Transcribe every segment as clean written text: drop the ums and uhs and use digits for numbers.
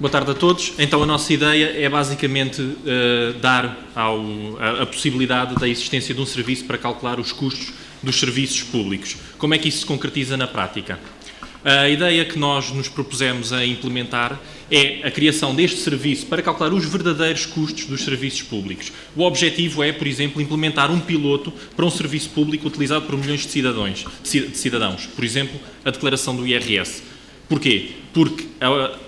Boa tarde a todos. Então a nossa ideia é basicamente dar a possibilidade da existência de um serviço para calcular os custos dos serviços públicos. Como é que isso se concretiza na prática? A ideia que nós nos propusemos a implementar é a criação deste serviço para calcular os verdadeiros custos dos serviços públicos. O objetivo é, por exemplo, implementar um piloto para um serviço público utilizado por milhões de cidadãos. Por exemplo, a declaração do IRS. Porquê? Porque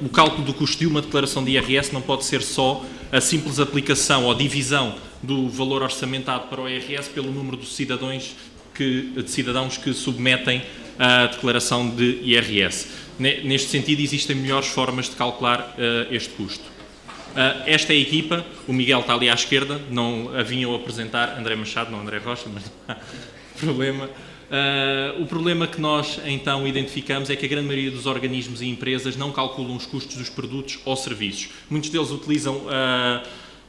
o cálculo do custo de uma declaração de IRS não pode ser só a simples aplicação ou divisão do valor orçamentado para o IRS pelo número de cidadãos que submetem a declaração de IRS. Neste sentido, existem melhores formas de calcular este custo. Esta é a equipa, o Miguel está ali à esquerda, não a vinham apresentar, André Machado, não André Rocha, mas não há problema. O problema que nós então identificamos é que a grande maioria dos organismos e empresas não calculam os custos dos produtos ou serviços. Muitos deles utilizam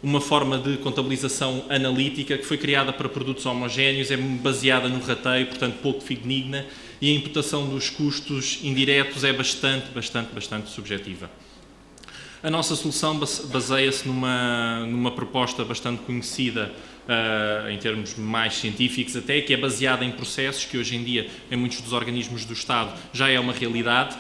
uma forma de contabilização analítica que foi criada para produtos homogéneos, é baseada no rateio, portanto pouco fidedigna, e a imputação dos custos indiretos é bastante subjetiva. A nossa solução baseia-se numa proposta bastante conhecida em termos mais científicos até, que é baseada em processos que hoje em dia em muitos dos organismos do Estado já é uma realidade.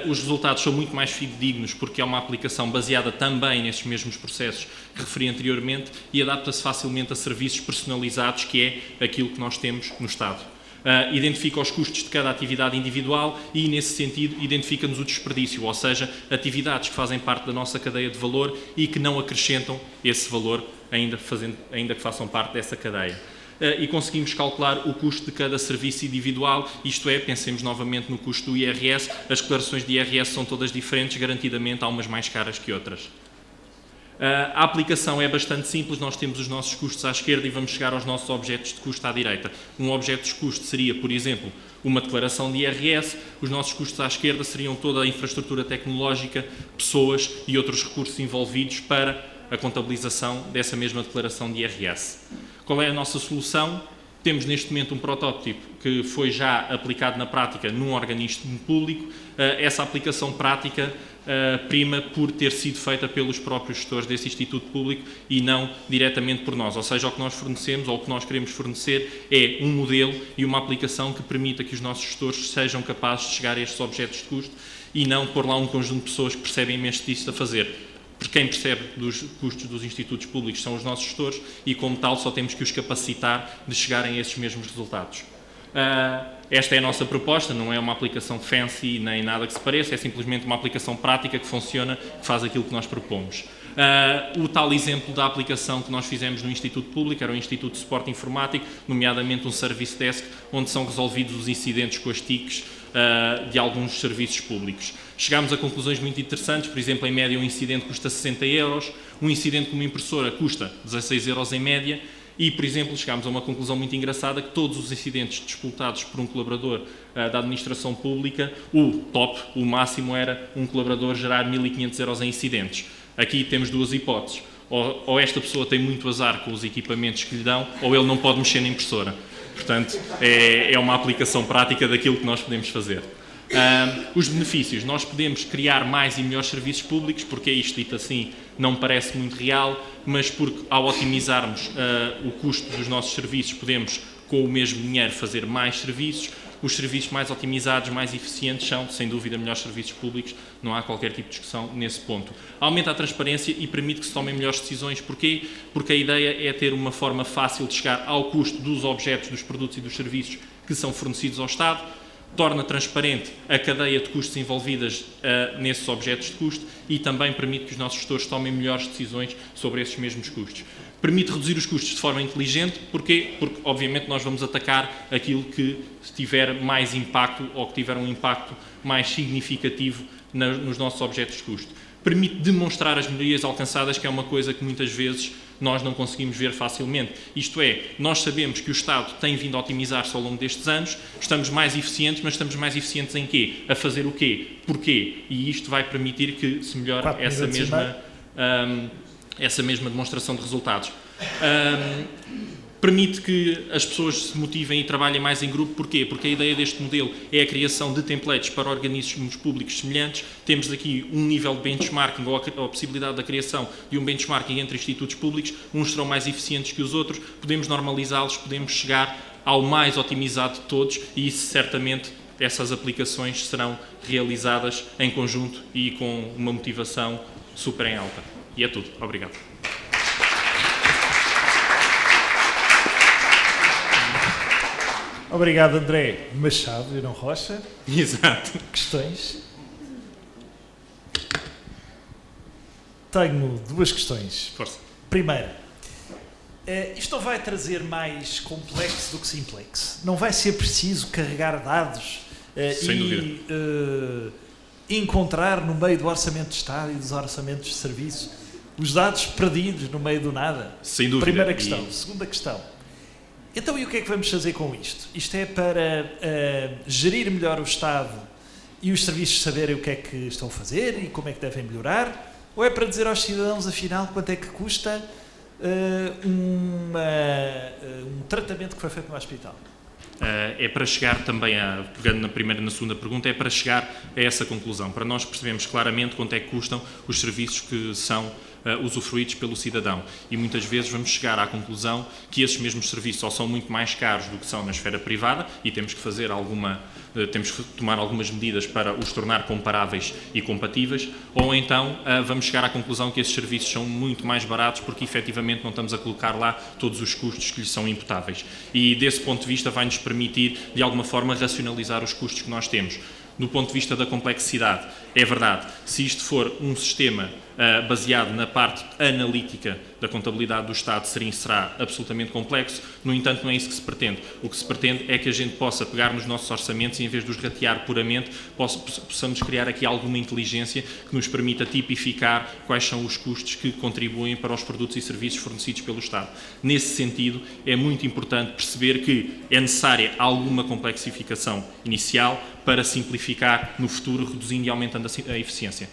Os resultados são muito mais fidedignos porque é uma aplicação baseada também nestes mesmos processos que referi anteriormente e adapta-se facilmente a serviços personalizados, que é aquilo que nós temos no Estado. Identifica os custos de cada atividade individual e, nesse sentido, identifica-nos o desperdício, ou seja, atividades que fazem parte da nossa cadeia de valor e que não acrescentam esse valor, ainda que façam parte dessa cadeia. E conseguimos calcular o custo de cada serviço individual, isto é, pensemos novamente no custo do IRS, as declarações de IRS são todas diferentes, garantidamente há umas mais caras que outras. A aplicação é bastante simples, nós temos os nossos custos à esquerda e vamos chegar aos nossos objetos de custo à direita. Um objeto de custo seria, por exemplo, uma declaração de IRS, os nossos custos à esquerda seriam toda a infraestrutura tecnológica, pessoas e outros recursos envolvidos para a contabilização dessa mesma declaração de IRS. Qual é a nossa solução? Temos neste momento um protótipo que foi já aplicado na prática num organismo público. Essa aplicação prática prima por ter sido feita pelos próprios gestores desse Instituto Público e não diretamente por nós. Ou seja, o que nós fornecemos ou o que nós queremos fornecer é um modelo e uma aplicação que permita que os nossos gestores sejam capazes de chegar a estes objetos de custo e não pôr lá um conjunto de pessoas que percebem imenso disso a fazer. Porque quem percebe dos custos dos institutos públicos são os nossos gestores e, como tal, só temos que os capacitar de chegarem a esses mesmos resultados. Esta é a nossa proposta, não é uma aplicação fancy nem nada que se pareça, é simplesmente uma aplicação prática que funciona, que faz aquilo que nós propomos. O tal exemplo da aplicação que nós fizemos no Instituto Público era o Instituto de Suporte Informático, nomeadamente um Service Desk, onde são resolvidos os incidentes com as TICs de alguns serviços públicos. Chegámos a conclusões muito interessantes, por exemplo, em média um incidente custa 60 euros, um incidente com uma impressora custa 16 euros em média e, por exemplo, chegámos a uma conclusão muito engraçada que todos os incidentes disputados por um colaborador da administração pública, o máximo era um colaborador gerar 1.500 euros em incidentes. Aqui temos duas hipóteses, ou esta pessoa tem muito azar com os equipamentos que lhe dão, ou ele não pode mexer na impressora. Portanto, é uma aplicação prática daquilo que nós podemos fazer. Os benefícios, nós podemos criar mais e melhores serviços públicos, porque isto dito assim não me parece muito real, mas porque ao otimizarmos o custo dos nossos serviços podemos com o mesmo dinheiro fazer mais serviços. Os serviços mais otimizados, mais eficientes são, sem dúvida, melhores serviços públicos, não há qualquer tipo de discussão nesse ponto. Aumenta a transparência e permite que se tomem melhores decisões. Porquê? Porque a ideia é ter uma forma fácil de chegar ao custo dos objetos, dos produtos e dos serviços que são fornecidos ao Estado, torna transparente a cadeia de custos envolvidas nesses objetos de custo e também permite que os nossos gestores tomem melhores decisões sobre esses mesmos custos. Permite reduzir os custos de forma inteligente. Porquê? Porque, obviamente, nós vamos atacar aquilo que tiver mais impacto ou que tiver um impacto mais significativo nos nossos objetos de custo. Permite demonstrar as melhorias alcançadas, que é uma coisa que muitas vezes nós não conseguimos ver facilmente. Isto é, nós sabemos que o Estado tem vindo a otimizar-se ao longo destes anos, estamos mais eficientes, mas estamos mais eficientes em quê? A fazer o quê? Porquê? E isto vai permitir que se melhore essa mesma demonstração de resultados. permite que as pessoas se motivem e trabalhem mais em grupo. Porquê? Porque a ideia deste modelo é a criação de templates para organismos públicos semelhantes. Temos aqui um nível de benchmarking, ou a possibilidade da criação de um benchmarking entre institutos públicos. Uns serão mais eficientes que os outros, podemos normalizá-los, podemos chegar ao mais otimizado de todos, e isso certamente, essas aplicações serão realizadas em conjunto e com uma motivação super em alta. E é tudo. Obrigado. Obrigado, André Machado e não Rocha. Exato. Questões? Tenho duas questões. Força. Primeira, isto não vai trazer mais complexo do que simplex? Não vai ser preciso carregar dados Sem dúvida. Encontrar no meio do orçamento de Estado e dos orçamentos de serviço os dados perdidos no meio do nada? Sem dúvida. Primeira questão. Segunda questão. Então, e o que é que vamos fazer com isto? Isto é para gerir melhor o Estado e os serviços saberem o que é que estão a fazer e como é que devem melhorar? Ou é para dizer aos cidadãos, afinal, quanto é que custa um tratamento que foi feito no hospital? É para chegar também, pegando na primeira e na segunda pergunta, é para chegar a essa conclusão, para nós percebermos claramente quanto é que custam os serviços que são usufruídos pelo cidadão. E muitas vezes vamos chegar à conclusão que esses mesmos serviços ou são muito mais caros do que são na esfera privada, e temos que fazer temos que tomar algumas medidas para os tornar comparáveis e compatíveis, ou então vamos chegar à conclusão que esses serviços são muito mais baratos porque efetivamente não estamos a colocar lá todos os custos que lhes são imputáveis. E desse ponto de vista vai-nos permitir, de alguma forma, racionalizar os custos que nós temos. Do ponto de vista da complexidade, é verdade, se isto for um sistema baseado na parte analítica da contabilidade do Estado, será absolutamente complexo. No entanto, não é isso que se pretende. O que se pretende é que a gente possa pegar nos nossos orçamentos e, em vez de os ratear puramente, possamos criar aqui alguma inteligência que nos permita tipificar quais são os custos que contribuem para os produtos e serviços fornecidos pelo Estado. Nesse sentido, é muito importante perceber que é necessária alguma complexificação inicial para simplificar no futuro, reduzindo e aumentando a eficiência.